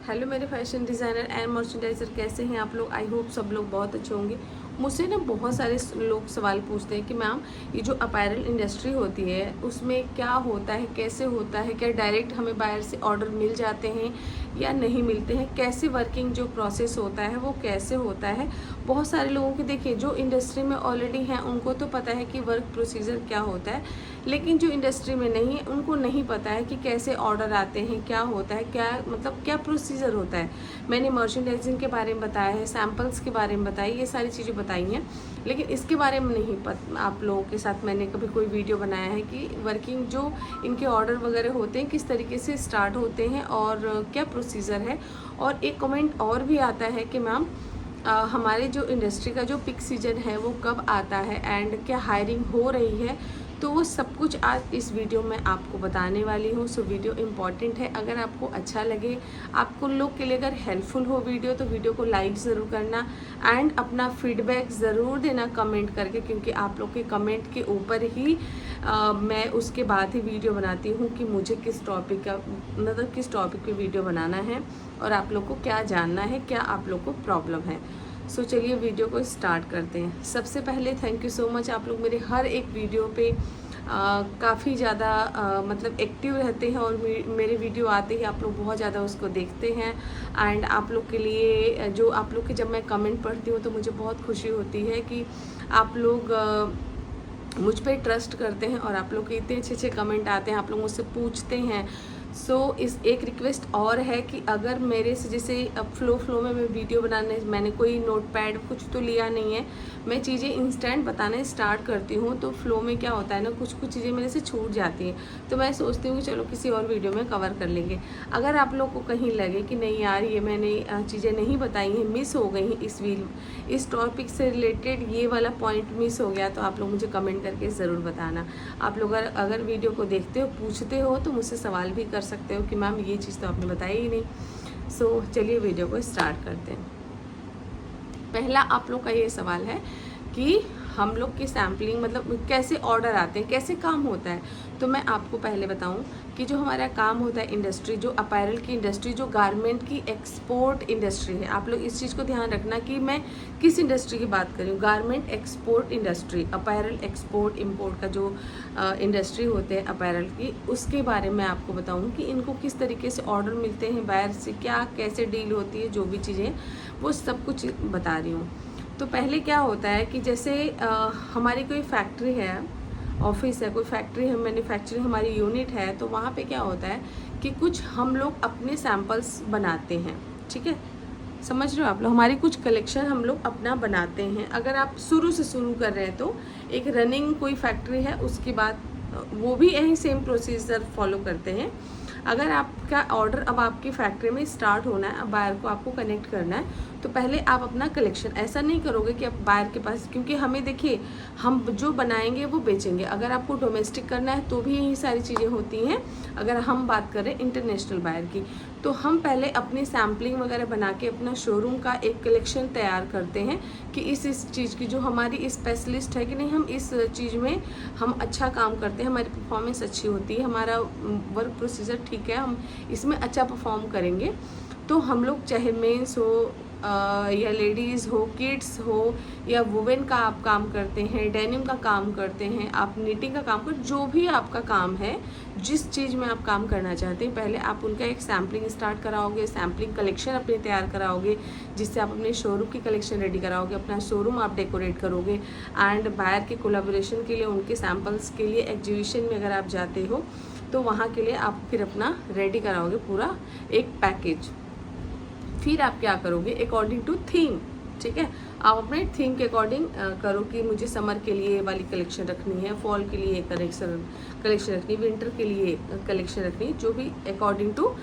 Hello मेरे fashion designer and merchandiser, कैसे हैं आप लोग। आई होप सब लोग बहुत अच्छे होंगे। मुझसे ना बहुत सारे लोग सवाल पूछते हैं कि मैम ये जो अपैरल इंडस्ट्री होती है उसमें क्या होता है, कैसे होता है, क्या डायरेक्ट हमें बाहर से ऑर्डर मिल जाते हैं या नहीं मिलते हैं, कैसे वर्किंग जो प्रोसेस होता है वो कैसे होता है। बहुत सारे लोगों के देखिए जो इंडस्ट्री में ऑलरेडी हैं उनको तो पता है कि वर्क प्रोसीजर क्या होता है, लेकिन जो इंडस्ट्री में नहीं है उनको नहीं पता है कि कैसे ऑर्डर आते हैं, क्या होता है, क्या मतलब क्या प्रोसीजर होता है। मैंने मर्चेंडाइजिंग के बारे में बताया है, सैम्पल्स के बारे में बताई, ये सारी चीज़ें बताई हैं, लेकिन इसके बारे में नहीं आप लोगों के साथ मैंने कभी कोई वीडियो बनाया है कि वर्किंग जो इनके ऑर्डर वगैरह होते हैं किस तरीके से स्टार्ट होते हैं और क्या प्रोसीजर है। और एक कमेंट और भी आता है कि मैम हमारे जो इंडस्ट्री का जो पिक सीजन है वो कब आता है एंड क्या हायरिंग हो रही है। तो वो सब कुछ आज इस वीडियो में आपको बताने वाली हूँ। सो वीडियो इम्पॉर्टेंट है, अगर आपको अच्छा लगे, आपको लोग के लिए अगर हेल्पफुल हो वीडियो तो वीडियो को लाइक ज़रूर करना एंड अपना फीडबैक ज़रूर देना कमेंट करके, क्योंकि आप लोग के कमेंट के ऊपर ही मैं उसके बाद ही वीडियो बनाती हूँ कि मुझे किस टॉपिक का मतलब किस टॉपिक पे वीडियो बनाना है और आप लोग को क्या जानना है, क्या आप लोग को प्रॉब्लम है। सो चलिए वीडियो को स्टार्ट करते हैं। सबसे पहले थैंक यू सो मच, आप लोग मेरे हर एक वीडियो पे काफ़ी ज़्यादा मतलब एक्टिव रहते हैं और मेरे वीडियो आते ही आप लोग बहुत ज़्यादा उसको देखते हैं। एंड आप लोग के लिए जो आप लोग के जब मैं कमेंट पढ़ती हूँ तो मुझे बहुत खुशी होती है कि आप लोग मुझ पर ट्रस्ट करते हैं और आप लोग के इतने अच्छे अच्छे कमेंट आते हैं, आप लोग मुझसे पूछते हैं। सो इस एक रिक्वेस्ट और है कि अगर मेरे से जैसे अब फ्लो में मैं वीडियो बनाने, मैंने कोई नोटपैड कुछ तो लिया नहीं है, मैं चीज़ें इंस्टेंट बताने स्टार्ट करती हूँ तो फ्लो में क्या होता है ना, कुछ कुछ चीज़ें मेरे से छूट जाती हैं, तो मैं सोचती हूँ कि चलो किसी और वीडियो में कवर कर लेंगे। अगर आप लोग को कहीं लगे कि नहीं यार ये मैंने चीज़ें नहीं बताई हैं, मिस हो गई हैं, इस टॉपिक से रिलेटेड ये वाला पॉइंट मिस हो गया, तो आप लोग मुझे कमेंट करके ज़रूर बताना। आप लोग अगर वीडियो को देखते हो, पूछते हो तो मुझसे सवाल भी कर सकते हो कि मैम ये चीज़ तो आपने बताई ही नहीं। सो चलिए वीडियो को स्टार्ट करते हैं। पहला आप लोग का ये सवाल है कि हम लोग की सैम्पलिंग मतलब कैसे ऑर्डर आते हैं, कैसे काम होता है। तो मैं आपको पहले बताऊं कि जो हमारा काम होता है इंडस्ट्री, जो अपैरल की इंडस्ट्री, जो गारमेंट की एक्सपोर्ट इंडस्ट्री है, आप लोग इस चीज़ को ध्यान रखना कि मैं किस इंडस्ट्री की बात कर रही हूँ। Garment export industry, apparel export import का जो इंडस्ट्री होते हैं अपैरल की, उसके बारे में आपको बताऊँ कि इनको किस तरीके से ऑर्डर मिलते हैं बाहर से, क्या कैसे डील होती है, जो भी चीज़ें वो सब कुछ बता रही हूँ। तो पहले क्या होता है कि जैसे हमारी कोई फैक्ट्री है, ऑफिस है, कोई फैक्ट्री है, मैन्युफैक्चरिंग हमारी यूनिट है, तो वहाँ पे क्या होता है कि कुछ हम लोग अपने सैंपल्स बनाते हैं। ठीक है, समझ रहे हो आप लोग, हमारी कुछ कलेक्शन हम लोग अपना बनाते हैं। अगर आप शुरू से शुरू कर रहे हैं तो एक रनिंग कोई फैक्ट्री है, उसके बाद वो भी यही सेम प्रोसीजर फॉलो करते हैं। अगर आपका ऑर्डर अब आपकी फैक्ट्री में स्टार्ट होना है, अब बायर को आपको कनेक्ट करना है, तो पहले आप अपना कलेक्शन ऐसा नहीं करोगे कि आप बायर के पास, क्योंकि हमें देखिए हम जो बनाएंगे वो बेचेंगे। अगर आपको डोमेस्टिक करना है तो भी यही सारी चीज़ें होती हैं। अगर हम बात करें इंटरनेशनल बायर की, तो हम पहले अपनी सैम्पलिंग वगैरह बना के अपना शोरूम का एक कलेक्शन तैयार करते हैं कि इस चीज़ की जो हमारी स्पेशलिस्ट है कि नहीं, हम इस चीज़ में हम अच्छा काम करते हैं, हमारी परफॉर्मेंस अच्छी होती है, हमारा वर्क प्रोसीजर ठीक है, हम इसमें अच्छा परफॉर्म करेंगे। तो हम लोग चाहे मेंस हो या लेडीज़ हो, किड्स हो, या वुमेन का आप काम करते हैं, डेनिम का काम करते हैं, आप नीटिंग का काम कर, जो भी आपका काम है, जिस चीज़ में आप काम करना चाहते हैं, पहले आप उनका एक सैम्पलिंग स्टार्ट कराओगे, सैम्पलिंग कलेक्शन अपने तैयार कराओगे, जिससे आप अपने शोरूम की कलेक्शन रेडी कराओगे, अपना शोरूम आप डेकोरेट करोगे। एंड बायर के कोलैबोरेशन के लिए, उनके सैम्पल्स के लिए एग्जीबिशन में अगर आप जाते हो तो वहाँ के लिए आप फिर अपना रेडी कराओगे पूरा एक पैकेज। फिर आप क्या करोगे अकॉर्डिंग टू थीम, ठीक है, आप अपने थीम के अकॉर्डिंग करो कि मुझे समर के लिए वाली कलेक्शन रखनी है, फॉल के लिए कलेक्शन रखनी, विंटर के लिए कलेक्शन रखनी, जो भी अकॉर्डिंग टू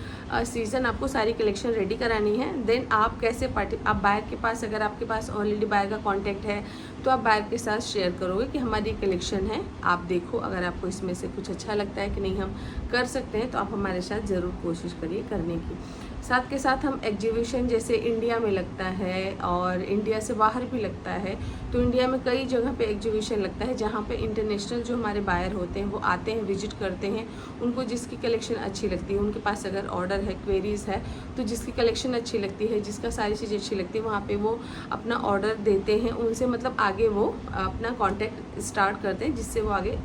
सीज़न आपको सारी कलेक्शन रेडी करानी है। देन आप कैसे आप बायर के पास, अगर आपके पास ऑलरेडी बायर का कॉन्टैक्ट है तो आप बायर के साथ शेयर करोगे कि हमारी कलेक्शन है, आप देखो अगर आपको इसमें से कुछ अच्छा लगता है कि नहीं हम कर सकते हैं, तो आप हमारे साथ ज़रूर कोशिश करिए करने की। साथ के साथ हम एग्जीबिशन जैसे इंडिया में लगता है और इंडिया से बाहर भी लगता है। तो इंडिया में कई जगह पे एग्जीबिशन लगता है जहाँ पे इंटरनेशनल जो हमारे बायर होते हैं वो आते हैं, विजिट करते हैं। उनको जिसकी कलेक्शन अच्छी लगती है, उनके पास अगर ऑर्डर है, क्वेरीज है, तो जिसकी कलेक्शन अच्छी लगती है, जिसका सारी चीज़ अच्छी लगती है, वहाँ पे वो अपना ऑर्डर देते हैं। उनसे मतलब आगे वो अपना कॉन्टैक्ट स्टार्ट करते हैं, जिससे वो आगे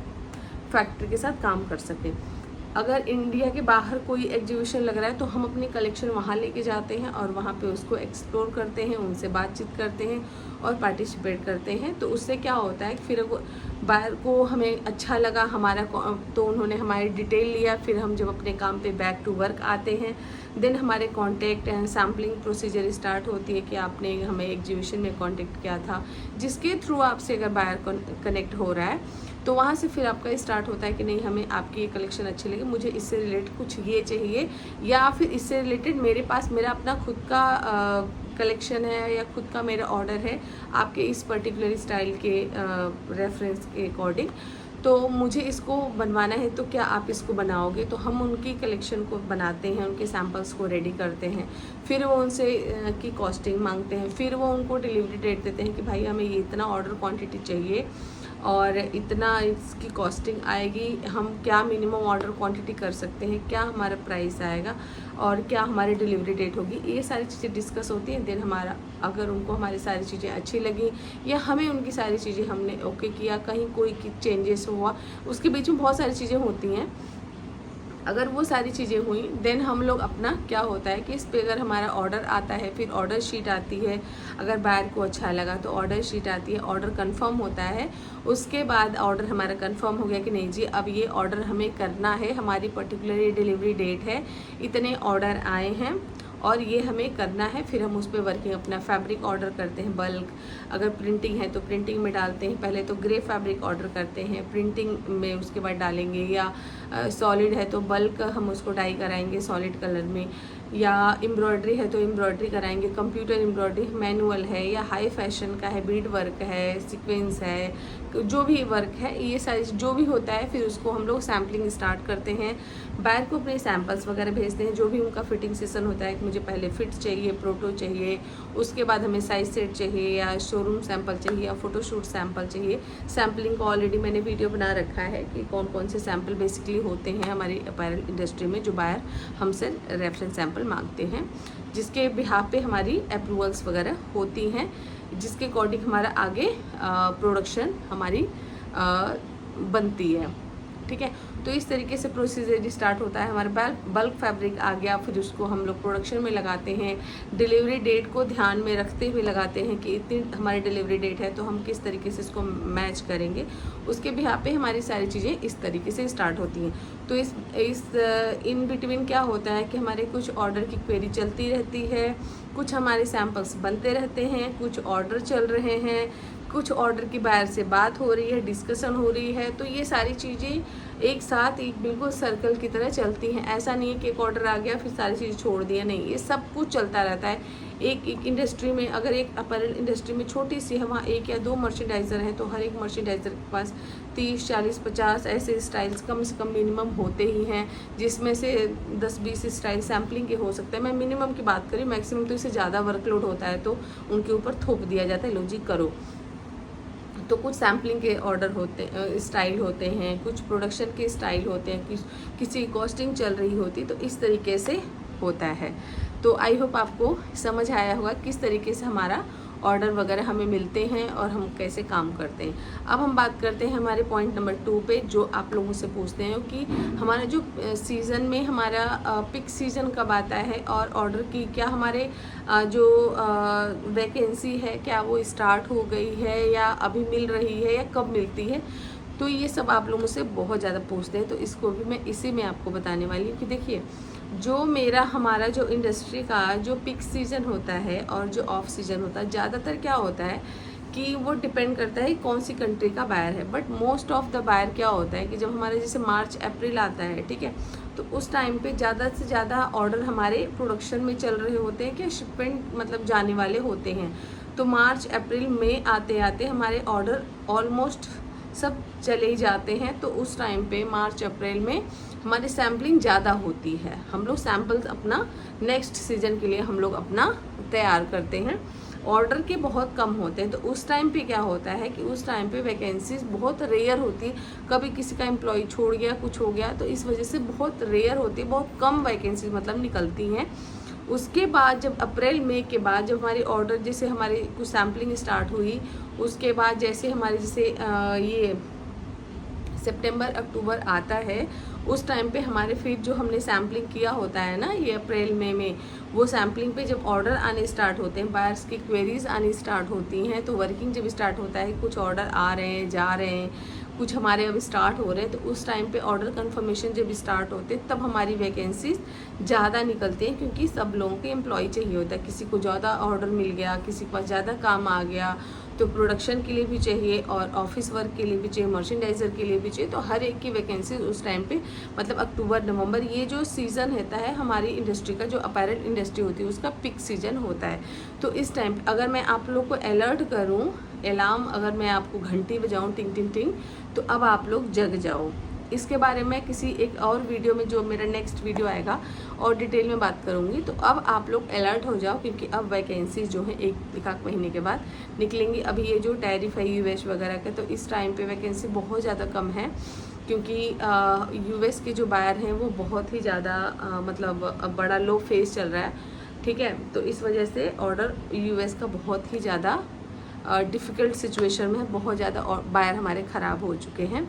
फैक्ट्री के साथ काम कर सकें। अगर इंडिया के बाहर कोई एग्जीबिशन लग रहा है तो हम अपनी कलेक्शन वहाँ लेके जाते हैं और वहाँ पे उसको एक्सप्लोर करते हैं, उनसे बातचीत करते हैं और पार्टिसिपेट करते हैं। तो उससे क्या होता है कि फिर वो बाहर को हमें अच्छा लगा हमारा, तो उन्होंने हमारी डिटेल लिया। फिर हम जब अपने काम पे बैक टू वर्क आते हैं, देन हमारे contact and sampling procedure start होती है कि आपने हमें एग्जीबिशन में कांटेक्ट किया था, जिसके थ्रू आपसे अगर बायर कनेक्ट हो रहा है तो वहाँ से फिर आपका स्टार्ट होता है कि नहीं, हमें आपकी ये कलेक्शन अच्छी लगी, मुझे इससे रिलेटेड कुछ ये चाहिए, या फिर इससे रिलेटेड मेरे पास मेरा अपना खुद का कलेक्शन है या खुद का मेरा ऑर्डर है आपके इस पर्टिकुलर स्टाइल के रेफरेंस के अकॉर्डिंग, तो मुझे इसको बनवाना है, तो क्या आप इसको बनाओगे? तो हम उनकी कलेक्शन को बनाते हैं, उनके सैम्पल्स को रेडी करते हैं, फिर वो उनसे की कॉस्टिंग मांगते हैं, फिर वो उनको डिलीवरी डेट देते हैं कि भाई हमें ये इतना ऑर्डर क्वांटिटी चाहिए और इतना इसकी कॉस्टिंग आएगी, हम क्या मिनिमम ऑर्डर क्वांटिटी कर सकते हैं, क्या हमारा प्राइस आएगा और क्या हमारी डिलीवरी डेट होगी, ये सारी चीज़ें डिस्कस होती हैं। देन हमारा अगर उनको हमारी सारी चीज़ें अच्छी लगी या हमें उनकी सारी चीज़ें हमने ओके किया, कहीं कोई चेंजेस हुआ, उसके बीच में बहुत सारी चीज़ें होती हैं, अगर वो सारी चीज़ें हुई देन हम लोग अपना क्या होता है कि इस पे अगर हमारा ऑर्डर आता है, फिर ऑर्डर शीट आती है, अगर बायर को अच्छा लगा तो ऑर्डर शीट आती है, ऑर्डर कंफर्म होता है। उसके बाद ऑर्डर हमारा कंफर्म हो गया कि नहीं जी अब ये ऑर्डर हमें करना है, हमारी पर्टिकुलर ये डिलीवरी डेट है, इतने ऑर्डर आए हैं और ये हमें करना है। फिर हम उस पर वर्किंग अपना फैब्रिक ऑर्डर करते हैं, बल्क अगर प्रिंटिंग है तो प्रिंटिंग में डालते हैं, पहले तो ग्रे फैब्रिक ऑर्डर करते हैं, प्रिंटिंग में उसके बाद डालेंगे, या सॉलिड है तो बल्क हम उसको डाई कराएंगे सॉलिड कलर में, या एम्ब्रॉयडरी है तो एम्ब्रॉयडरी कराएंगे, कंप्यूटर एम्ब्रॉयडरी, मैनुअल है या हाई फैशन का है, बीड वर्क है, सीक्वेंस है, जो भी वर्क है, ये सारी जो भी होता है फिर उसको हम लोग सैम्पलिंग स्टार्ट करते हैं। बायर को अपने सैम्पल्स वगैरह भेजते हैं, जो भी उनका फिटिंग सेशन होता है कि मुझे पहले फिट चाहिए, प्रोटो चाहिए, उसके बाद हमें साइज सेट चाहिए या शोरूम सैंपल चाहिए या फ़ोटोशूट सैंपल चाहिए। सैम्पलिंग को ऑलरेडी मैंने वीडियो बना रखा है कि कौन कौन से सैंपल बेसिकली होते हैं हमारी अपैरल इंडस्ट्री में, जो बायर हमसे रेफरेंस सैंपल मांगते हैं, जिसके बिहाफ पे हमारी अप्रूवल्स वगैरह होती हैं, जिसके अकॉर्डिंग हमारा आगे प्रोडक्शन हमारी बनती है। ठीक है, तो इस तरीके से प्रोसीजर स्टार्ट होता है। हमारा बल्क फैब्रिक आ गया, फिर उसको हम लोग प्रोडक्शन में लगाते हैं, डिलीवरी डेट को ध्यान में रखते हुए लगाते हैं कि इतनी हमारी डिलीवरी डेट है तो हम किस तरीके से इसको मैच करेंगे, उसके बिहाफ पे हमारी सारी चीज़ें इस तरीके से स्टार्ट होती हैं। तो इस इन बिटवीन क्या होता है कि हमारे कुछ ऑर्डर की क्वेरी चलती रहती है, कुछ हमारे सैम्पल्स बनते रहते हैं, कुछ ऑर्डर चल रहे हैं, कुछ ऑर्डर की बायर से बात हो रही है, डिस्कशन हो रही है। तो ये सारी चीज़ें एक साथ एक बिल्कुल सर्कल की तरह चलती हैं। ऐसा नहीं है कि एक ऑर्डर आ गया फिर सारी चीज़ें छोड़ दिया, नहीं, ये सब कुछ चलता रहता है। एक इंडस्ट्री में अगर एक अपैरल इंडस्ट्री में छोटी सी है, वहाँ एक या दो मर्चेंडाइज़र हैं तो हर एक मर्चेंडाइज़र के पास 30, 40, 50 ऐसे स्टाइल्स कम से कम मिनिमम होते ही हैं, जिसमें से 10-20 स्टाइल सैम्पलिंग के हो सकते हैं। मैं मिनिमम की बात करी, मैक्सिमम तो इससे ज़्यादा वर्कलोड होता है तो उनके ऊपर थोप दिया जाता है, लो जी करो। तो कुछ सैम्पलिंग के ऑर्डर होते स्टाइल होते हैं, कुछ प्रोडक्शन के स्टाइल होते हैं, किसी कॉस्टिंग चल रही होती, तो इस तरीके से होता है। तो आई होप आपको समझ आया होगा किस तरीके से हमारा ऑर्डर वगैरह हमें मिलते हैं और हम कैसे काम करते हैं। अब हम बात करते हैं हमारे पॉइंट नंबर 2 पे, जो आप लोगों से पूछते हैं कि हमारा जो सीज़न में हमारा पिक सीज़न कब आता है और ऑर्डर की क्या हमारे जो वैकेंसी है क्या वो स्टार्ट हो गई है या अभी मिल रही है या कब मिलती है। तो ये सब आप लोगों से बहुत ज़्यादा पूछते हैं, तो इसको भी मैं इसी में आपको बताने वाली हूँ कि देखिए जो हमारा जो इंडस्ट्री का जो पिक सीज़न होता है और जो ऑफ सीज़न होता है, ज़्यादातर क्या होता है कि वो डिपेंड करता है कौन सी कंट्री का बायर है। But most of the buyer क्या होता है कि जब हमारे जैसे मार्च अप्रैल आता है, ठीक है, तो उस टाइम पे ज़्यादा से ज़्यादा ऑर्डर हमारे प्रोडक्शन में चल रहे होते हैं कि शिपमेंट मतलब जाने वाले होते हैं। तो मार्च अप्रैल में आते आते हमारे ऑर्डर ऑलमोस्ट सब चले ही जाते हैं। तो उस टाइम पे मार्च अप्रैल में हमारी सैम्पलिंग ज़्यादा होती है, हम लोग सैम्पल्स अपना नेक्स्ट सीज़न के लिए हम लोग अपना तैयार करते हैं। ऑर्डर के बहुत कम होते हैं। तो उस टाइम पे क्या होता है कि उस टाइम पे वैकेंसीज बहुत रेयर होती है, कभी किसी का एम्प्लॉय छोड़ गया, कुछ हो गया, तो इस वजह से बहुत रेयर होती है, बहुत कम वैकेंसीज मतलब निकलती हैं। उसके बाद जब अप्रैल मई के बाद जब हमारी ऑर्डर, जैसे हमारी कुछ सैम्पलिंग स्टार्ट हुई, उसके बाद जैसे हमारे जैसे ये सितंबर अक्टूबर आता है, उस टाइम पे हमारे फिर जो हमने सैम्पलिंग किया होता है ना, ये अप्रैल मई में, वो सैम्पलिंग पे जब ऑर्डर आने स्टार्ट होते हैं, बायर्स की क्वेरीज आनी स्टार्ट होती हैं, तो वर्किंग जब स्टार्ट होता है, कुछ ऑर्डर आ रहे हैं, जा रहे हैं, कुछ हमारे अब स्टार्ट हो रहे हैं, तो उस टाइम पे ऑर्डर कंफर्मेशन जब स्टार्ट होते हैं, तब हमारी वैकेंसीज ज़्यादा निकलती हैं, क्योंकि सब लोगों के एम्प्लॉय चाहिए होता है। किसी को ज़्यादा ऑर्डर मिल गया, किसी के पास ज़्यादा काम आ गया, तो प्रोडक्शन के लिए भी चाहिए और ऑफिस वर्क के लिए भी चाहिए, मर्चेंडाइजर के लिए भी चाहिए। तो हर एक की वैकेंसी उस टाइम पे मतलब अक्टूबर नवंबर, ये जो सीज़न होता है हमारी इंडस्ट्री का, जो अपैरल इंडस्ट्री होती है, उसका पिक सीजन होता है। तो इस टाइम पे अगर मैं आप लोग को अलर्ट करूं, अलार्म अगर मैं आपको घंटी बजाऊं टिंग टिंग टिंग, तो अब आप लोग जग जाओ। इसके बारे में किसी एक और वीडियो में, जो मेरा नेक्स्ट वीडियो आएगा, और डिटेल में बात करूंगी। तो अब आप लोग अलर्ट हो जाओ, क्योंकि अब वैकेंसीज जो है एक आध महीने के बाद निकलेंगी। अभी ये जो टैरिफ है यूएस वगैरह का, तो इस टाइम पे वैकेंसी बहुत ज़्यादा कम है, क्योंकि यूएस के जो बायर हैं वो बहुत ही ज़्यादा मतलब बड़ा लो फेज चल रहा है, ठीक है। तो इस वजह से ऑर्डर यूएस का बहुत ही ज़्यादा डिफ़िकल्ट सिचुएशन में है, बहुत ज़्यादा बायर हमारे ख़राब हो चुके हैं।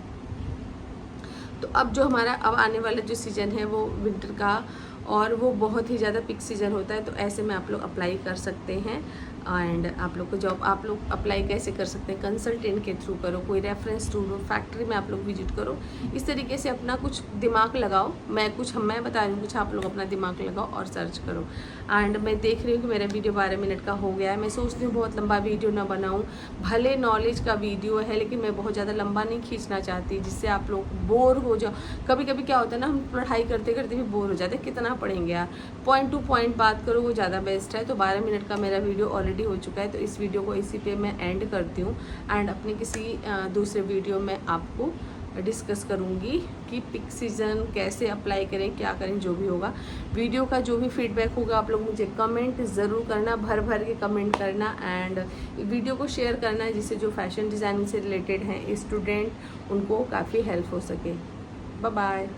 तो अब जो हमारा अब आने वाला जो सीज़न है वो विंटर का, और वो बहुत ही ज़्यादा पिक सीज़न होता है। तो ऐसे में आप लोग अप्लाई कर सकते हैं। एंड आप लोग को जॉब आप लोग अप्लाई कैसे कर सकते हैं, कंसल्टेंट के थ्रू करो, कोई रेफरेंस ढूंढो, फैक्ट्री में आप लोग विजिट करो, इस तरीके से अपना कुछ दिमाग लगाओ। मैं बता रही हूँ, कुछ आप लोग अपना दिमाग लगाओ और सर्च करो। एंड मैं देख रही हूँ कि मेरा वीडियो 12 मिनट का हो गया है। मैं सोचती हूँ बहुत लंबा वीडियो ना बनाऊँ, भले नॉलेज का वीडियो है, लेकिन मैं बहुत ज़्यादा लंबा नहीं खींचना चाहती, जिससे आप लोग बोर हो जाओ। कभी कभी क्या होता है ना, हम पढ़ाई करते करते भी बोर हो जाते हैं, कितना पढ़ेंगे यार, पॉइंट टू पॉइंट बात करो, वो ज़्यादा बेस्ट है। तो 12 मिनट का मेरा वीडियो ऑलरेडी हो चुका है, तो इस वीडियो को इसी पे मैं एंड करती हूँ। एंड अपने किसी दूसरे वीडियो में आपको डिस्कस करूँगी कि पिक सीज़न कैसे अप्लाई करें, क्या करें, जो भी होगा। वीडियो का जो भी फीडबैक होगा आप लोग मुझे कमेंट ज़रूर करना, भर भर के कमेंट करना। एंड वीडियो को शेयर करना, जिससे जो फैशन डिज़ाइनिंग से रिलेटेड हैं स्टूडेंट, उनको काफ़ी हेल्प हो सके। Bye bye.